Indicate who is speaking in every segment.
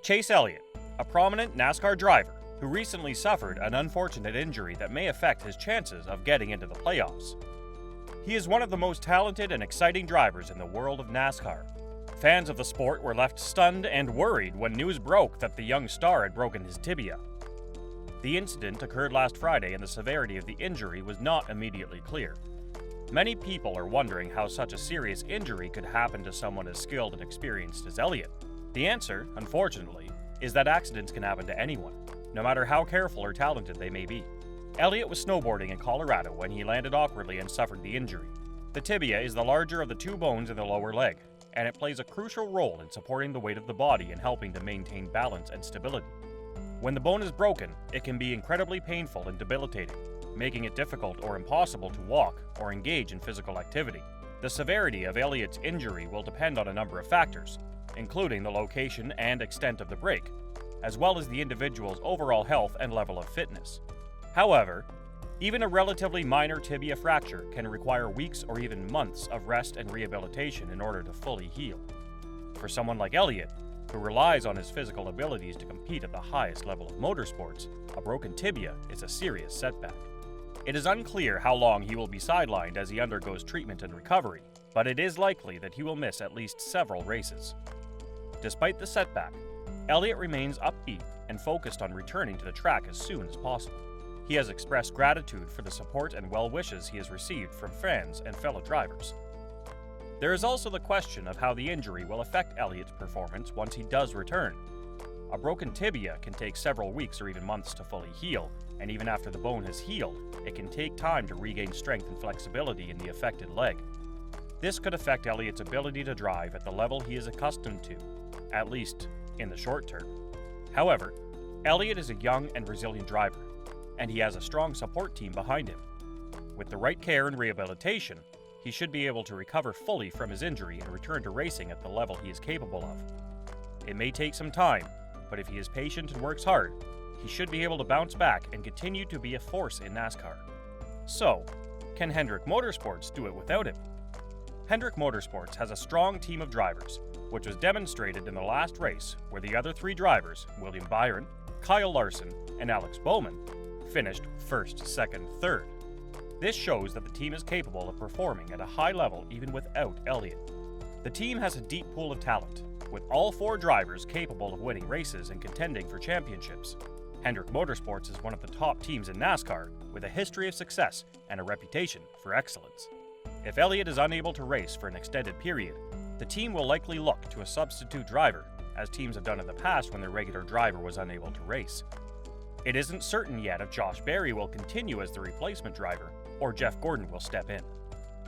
Speaker 1: Chase Elliott, a prominent NASCAR driver who recently suffered an unfortunate injury that may affect his chances of getting into the playoffs. He is one of the most talented and exciting drivers in the world of NASCAR. Fans of the sport were left stunned and worried when news broke that the young star had broken his tibia. The incident occurred last Friday and the severity of the injury was not immediately clear. Many people are wondering how such a serious injury could happen to someone as skilled and experienced as Elliott. The answer, unfortunately, is that accidents can happen to anyone, no matter how careful or talented they may be. Elliott was snowboarding in Colorado when he landed awkwardly and suffered the injury. The tibia is the larger of the two bones in the lower leg, and it plays a crucial role in supporting the weight of the body and helping to maintain balance and stability. When the bone is broken, it can be incredibly painful and debilitating, making it difficult or impossible to walk or engage in physical activity. The severity of Elliott's injury will depend on a number of factors, including the location and extent of the break, as well as the individual's overall health and level of fitness. However, even a relatively minor tibia fracture can require weeks or even months of rest and rehabilitation in order to fully heal. For someone like Elliott, who relies on his physical abilities to compete at the highest level of motorsports, a broken tibia is a serious setback. It is unclear how long he will be sidelined as he undergoes treatment and recovery, but it is likely that he will miss at least several races. Despite the setback, Elliott remains upbeat and focused on returning to the track as soon as possible. He has expressed gratitude for the support and well wishes he has received from fans and fellow drivers. There is also the question of how the injury will affect Elliott's performance once he does return. A broken tibia can take several weeks or even months to fully heal, and even after the bone has healed, it can take time to regain strength and flexibility in the affected leg. This could affect Elliott's ability to drive at the level he is accustomed to, at least in the short term. However, Elliott is a young and resilient driver, and he has a strong support team behind him. With the right care and rehabilitation, he should be able to recover fully from his injury and return to racing at the level he is capable of. It may take some time, but if he is patient and works hard, he should be able to bounce back and continue to be a force in NASCAR. So, can Hendrick Motorsports do it without him? Hendrick Motorsports has a strong team of drivers, which was demonstrated in the last race where the other three drivers, William Byron, Kyle Larson, and Alex Bowman, finished first, second, third. This shows that the team is capable of performing at a high level even without Elliott. The team has a deep pool of talent, with all four drivers capable of winning races and contending for championships. Hendrick Motorsports is one of the top teams in NASCAR, with a history of success and a reputation for excellence. If Elliott is unable to race for an extended period, the team will likely look to a substitute driver, as teams have done in the past when their regular driver was unable to race. It isn't certain yet if Josh Berry will continue as the replacement driver, or Jeff Gordon will step in.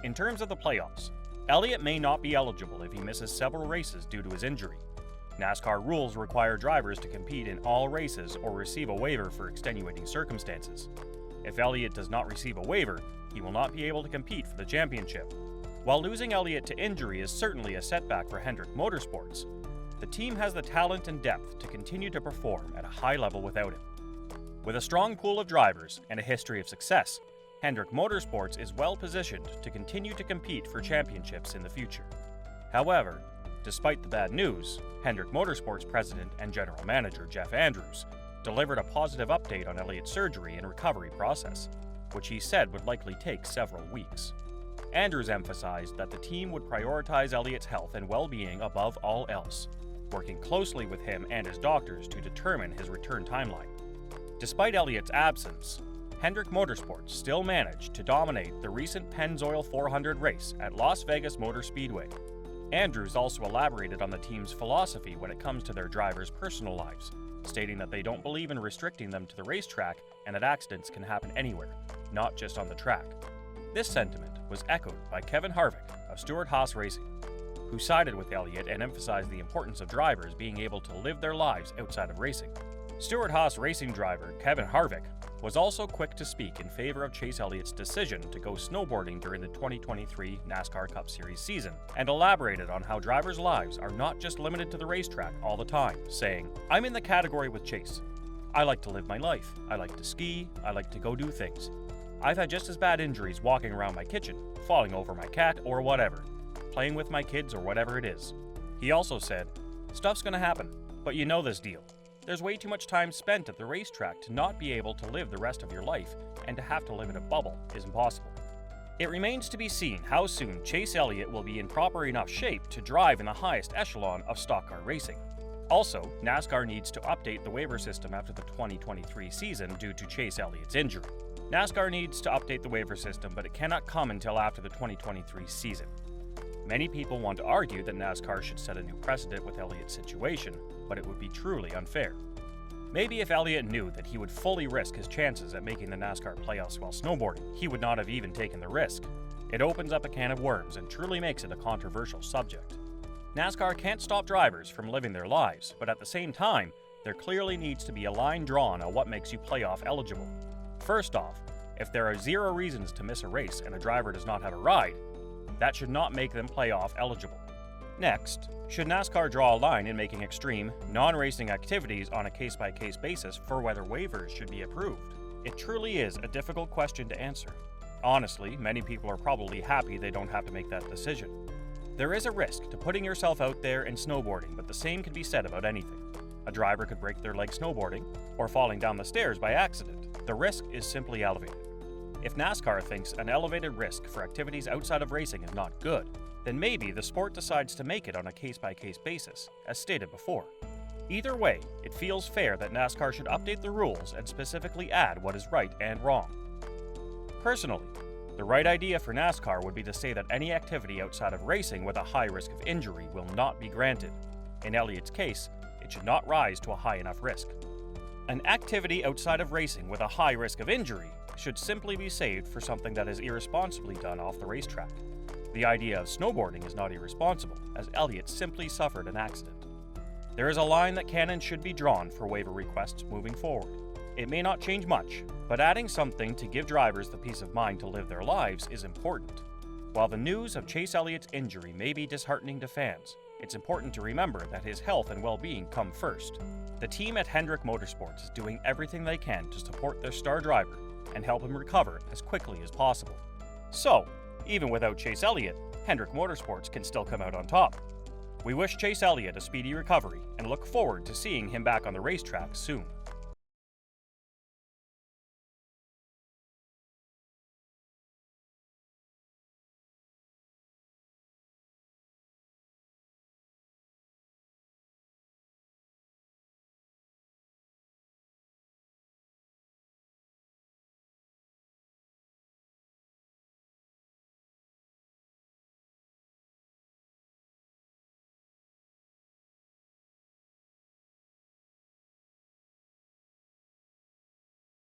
Speaker 1: In terms of the playoffs, Elliott may not be eligible if he misses several races due to his injury. NASCAR rules require drivers to compete in all races or receive a waiver for extenuating circumstances. If Elliott does not receive a waiver, he will not be able to compete for the championship. While losing Elliott to injury is certainly a setback for Hendrick Motorsports, the team has the talent and depth to continue to perform at a high level without him. With a strong pool of drivers and a history of success, Hendrick Motorsports is well positioned to continue to compete for championships in the future. However, despite the bad news, Hendrick Motorsports President and General Manager Jeff Andrews delivered a positive update on Elliott's surgery and recovery process, which he said would likely take several weeks. Andrews emphasized that the team would prioritize Elliott's health and well-being above all else, working closely with him and his doctors to determine his return timeline. Despite Elliott's absence, Hendrick Motorsports still managed to dominate the recent Pennzoil 400 race at Las Vegas Motor Speedway. Andrews also elaborated on the team's philosophy when it comes to their drivers' personal lives, stating that they don't believe in restricting them to the racetrack and that accidents can happen anywhere, not just on the track. This sentiment was echoed by Kevin Harvick of Stewart-Haas Racing, who sided with Elliott and emphasized the importance of drivers being able to live their lives outside of racing. Stewart-Haas Racing driver Kevin Harvick was also quick to speak in favor of Chase Elliott's decision to go snowboarding during the 2023 NASCAR Cup Series season, and elaborated on how drivers' lives are not just limited to the racetrack all the time, saying, "I'm in the category with Chase. I like to live my life. I like to ski. I like to go do things. I've had just as bad injuries walking around my kitchen, falling over my cat or whatever, playing with my kids or whatever it is." He also said, "Stuff's gonna happen, But you know this deal. There's way too much time spent at the racetrack to not be able to live the rest of your life, and to have to live in a bubble is impossible. It remains to be seen how soon Chase Elliott will be in proper enough shape to drive in the highest echelon of stock car racing. Also, NASCAR needs to update the waiver system after the 2023 season due to Chase Elliott's injury. NASCAR needs to update the waiver system, but it cannot come until after the 2023 season. Many people want to argue that NASCAR should set a new precedent with Elliott's situation, but it would be truly unfair. Maybe if Elliott knew that he would fully risk his chances at making the NASCAR playoffs while snowboarding, he would not have even taken the risk. It opens up a can of worms and truly makes it a controversial subject. NASCAR can't stop drivers from living their lives, but at the same time, there clearly needs to be a line drawn on what makes you playoff eligible. First off, if there are 0 reasons to miss a race and a driver does not have a ride, that should not make them playoff eligible. Next, should NASCAR draw a line in making extreme, non-racing activities on a case-by-case basis for whether waivers should be approved? It truly is a difficult question to answer. Honestly, many people are probably happy they don't have to make that decision. There is a risk to putting yourself out there and snowboarding, but the same can be said about anything. A driver could break their leg snowboarding, or falling down the stairs by accident. The risk is simply elevated. If NASCAR thinks an elevated risk for activities outside of racing is not good, then maybe the sport decides to make it on a case-by-case basis, as stated before. Either way, it feels fair that NASCAR should update the rules and specifically add what is right and wrong. Personally, the right idea for NASCAR would be to say that any activity outside of racing with a high risk of injury will not be granted. In Elliott's case, it should not rise to a high enough risk. An activity outside of racing with a high risk of injury should simply be saved for something that is irresponsibly done off the racetrack. The idea of snowboarding is not irresponsible, as Elliott simply suffered an accident. There is a line that can and should be drawn for waiver requests moving forward. It may not change much, but adding something to give drivers the peace of mind to live their lives is important. While the news of Chase Elliott's injury may be disheartening to fans, it's important to remember that his health and well-being come first. The team at Hendrick Motorsports is doing everything they can to support their star driver and help him recover as quickly as possible. So, even without Chase Elliott, Hendrick Motorsports can still come out on top. We wish Chase Elliott a speedy recovery and look forward to seeing him back on the racetrack soon.